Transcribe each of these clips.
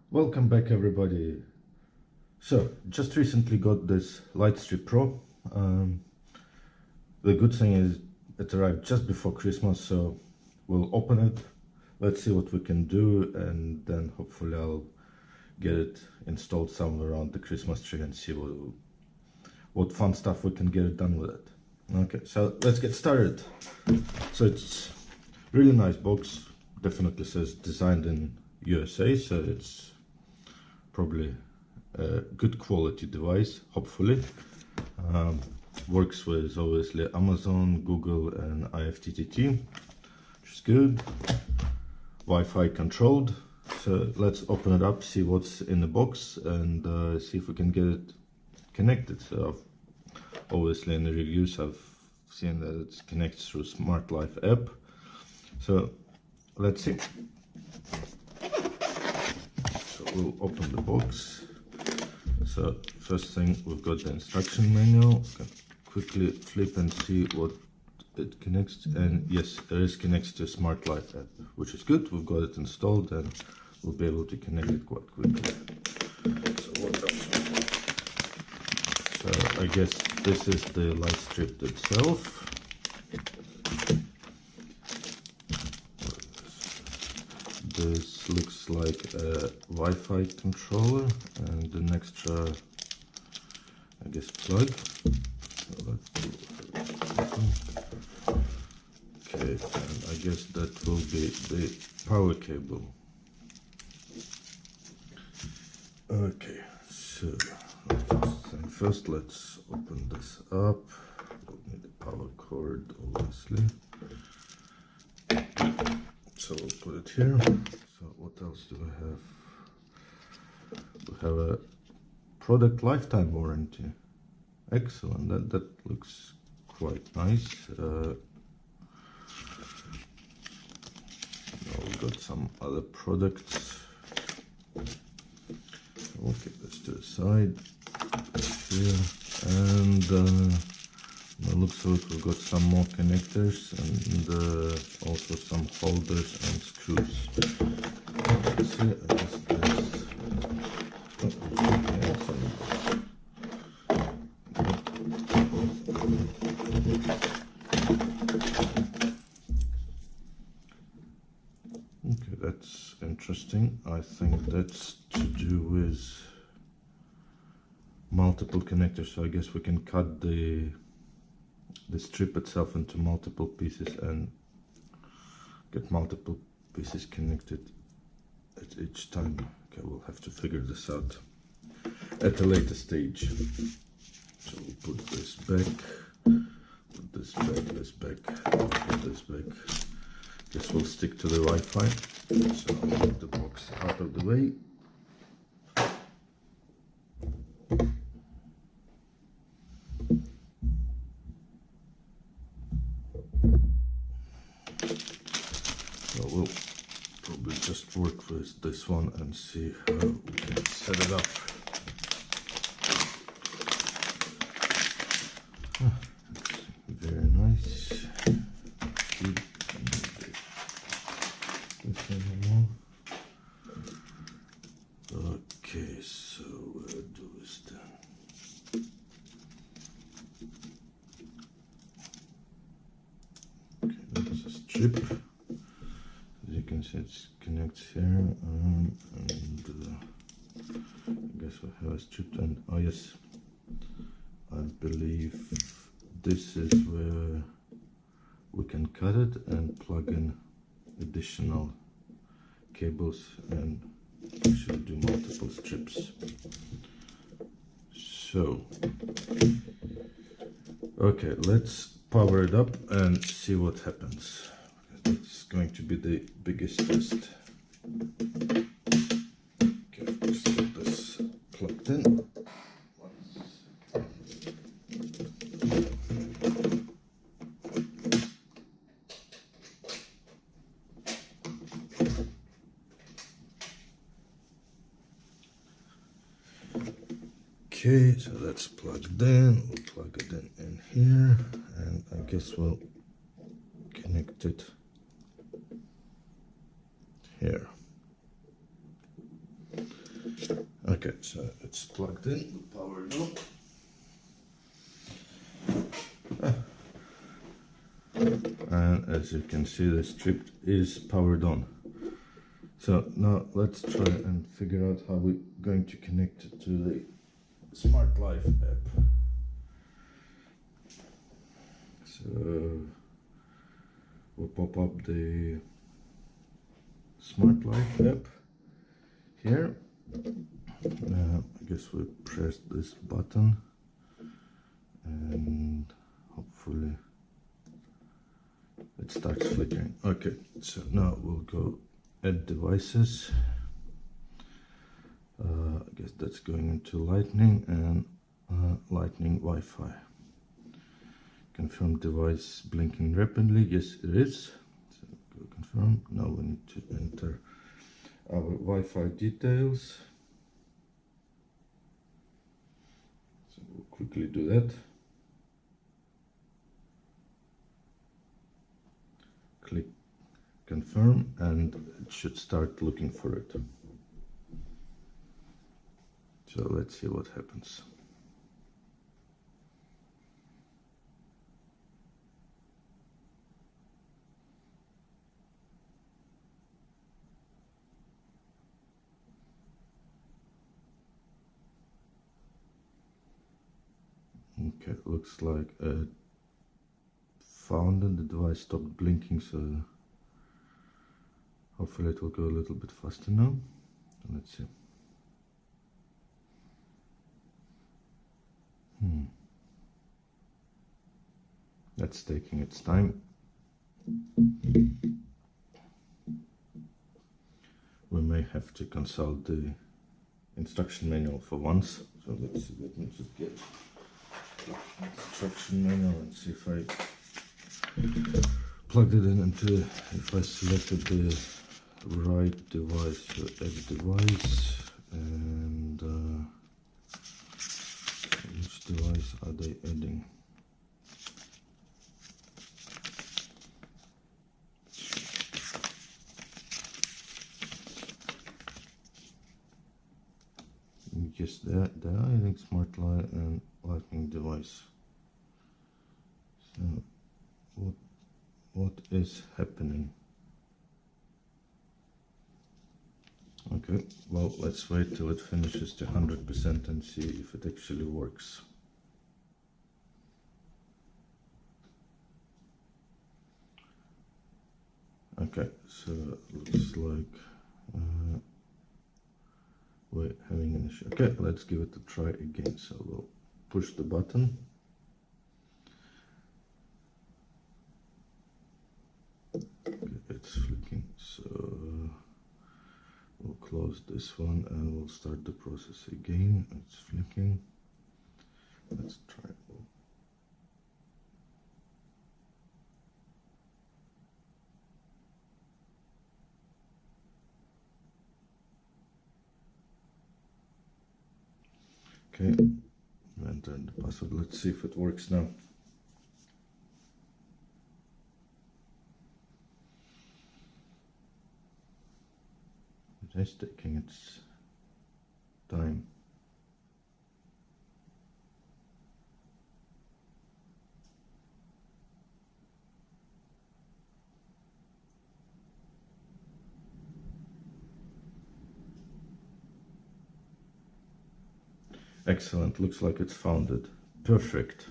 Welcome back, everybody. So, just recently got this Lightstrip Pro. The good thing is it arrived just before Christmas, so we'll open it. Let's see what we can do, and then hopefully I'll get it installed somewhere around the Christmas tree and see what fun stuff we can get it done with it. Okay, so let's get started. So it's really nice box. Definitely says designed in USA, so it's probably a good quality device, hopefully. Works with obviously Amazon, Google and IFTTT, which is good. Wi-Fi controlled. So let's open it up, see what's in the box, and see if we can get it connected. So obviously in the reviews I've seen that it connects through Smart Life app. So let's see. So we'll open the box. So first thing, we've got the instruction manual. Can quickly flip and see what it connects, and yes, it is connected to Smart Life app, which is good. We've got it installed and we'll be able to connect it quite quickly. So what else? So I guess this is the light strip itself. This looks like a Wi-Fi controller and an extra, I guess, plug. So okay, and I guess that will be the power cable. Okay, so first let's open this up. We'll need the power cord, obviously. So we'll put it here. So what else do we have? We have a product lifetime warranty. Excellent. That looks quite nice. Now we've got some other products. We'll keep this to the side here, and by the looks of it, we've got some more connectors and also some holders and screws. Let's see, I guess there's okay, that's interesting. I think that's to do with multiple connectors, so I guess we can cut the strip itself into multiple pieces and get multiple pieces connected at each time. Okay, we'll have to figure this out at a later stage. So we'll put this back, put this back, this back, put this back. Guess we'll stick to the Wi-Fi. So I'll move the box out of the way. So we'll probably just work with this one and see how we can set it up. Very nice. Good. Okay, so where do we stand? Okay, that's a strip. As you can see, it connects here, and I guess we have a strip, and oh yes, I believe this is where we can cut it and plug in additional cables and actually do multiple strips. So okay, let's power it up and see what happens. It's going to be the biggest test. Okay, let's get this plugged in. Okay, so that's plugged in. We'll plug it in here, and I guess we'll connect it here. Okay, so it's plugged in, powered on. And as you can see, the strip is powered on. So now let's try and figure out how we're going to connect it to the Smart Life app. So we'll pop up the Smart Life app here. I guess we press this button and hopefully it starts flickering. Okay, so now we'll go add devices. I guess that's going into Lightning and Lightning Wi-Fi. Confirm device blinking rapidly. Yes, it is. So go confirm. Now we need to enter our Wi-Fi details. So we'll quickly do that. Click confirm and it should start looking for it. So let's see what happens. Okay, looks like it found it. The device stopped blinking, so hopefully it will go a little bit faster now. Let's see. That's taking its time. We may have to consult the instruction manual for once. So let's see, let me just get instruction manual and see if I plugged it in into, if I selected the right device. So add device, and which device are they adding? Yes, they're adding Smart Light and Lightning device. So what is happening? Okay, well, let's wait till it finishes to 100% and see if it actually works. Okay, so it looks like we're having an issue. Okay, let's give it a try again. So we'll push the button. Okay, it's flicking, so we'll close this one and we'll start the process again. It's flicking. Let's try. Okay, enter the password. Let's see if it works now. It is taking its time. Excellent, looks like it's found it. Perfect.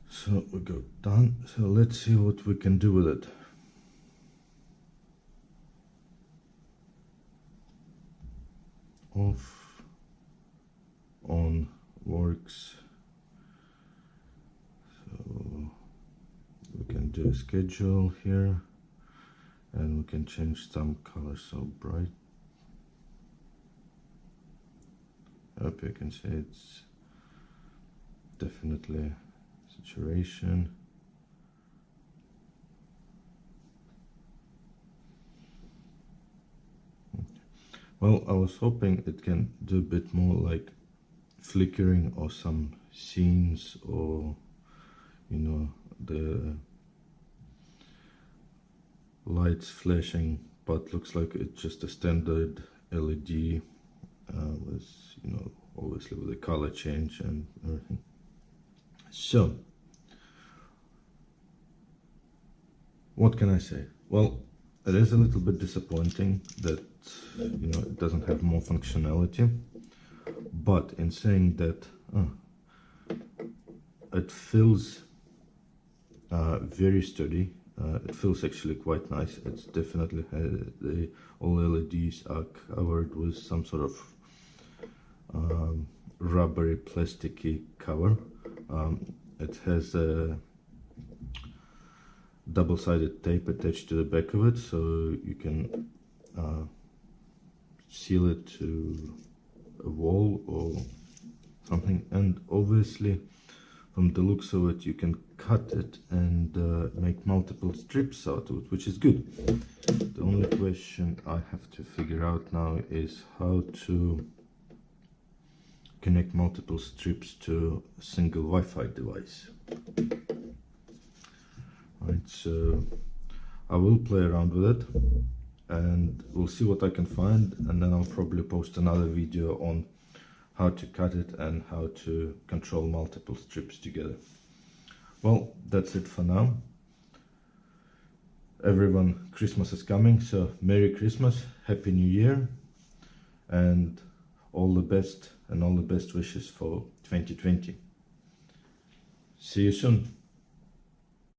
So we go done. So let's see what we can do with it. Off, on, works. So we can do a schedule here and we can change some colors. So bright. I hope you can see it's definitely saturation. Well, I was hoping it can do a bit more like flickering or some scenes, or you know, the lights flashing, but looks like it's just a standard LED with, you know, obviously with the color change and everything. So what can I say? Well, it is a little bit disappointing that, you know, it doesn't have more functionality, but in saying that, it feels very sturdy. It feels actually quite nice. It's definitely all LEDs are covered with some sort of rubbery, plasticky cover. It has a double-sided tape attached to the back of it, so you can seal it to a wall or something. And obviously, from the looks of it, you can cut it and make multiple strips out of it, which is good. The only question I have to figure out now is how to connect multiple strips to a single Wi-Fi device. Right, so I will play around with it and we'll see what I can find, and then I'll probably post another video on how to cut it and how to control multiple strips together. Well, that's it for now. Everyone, Christmas is coming, so Merry Christmas, Happy New Year, and all the best and all the best wishes for 2020. See you soon.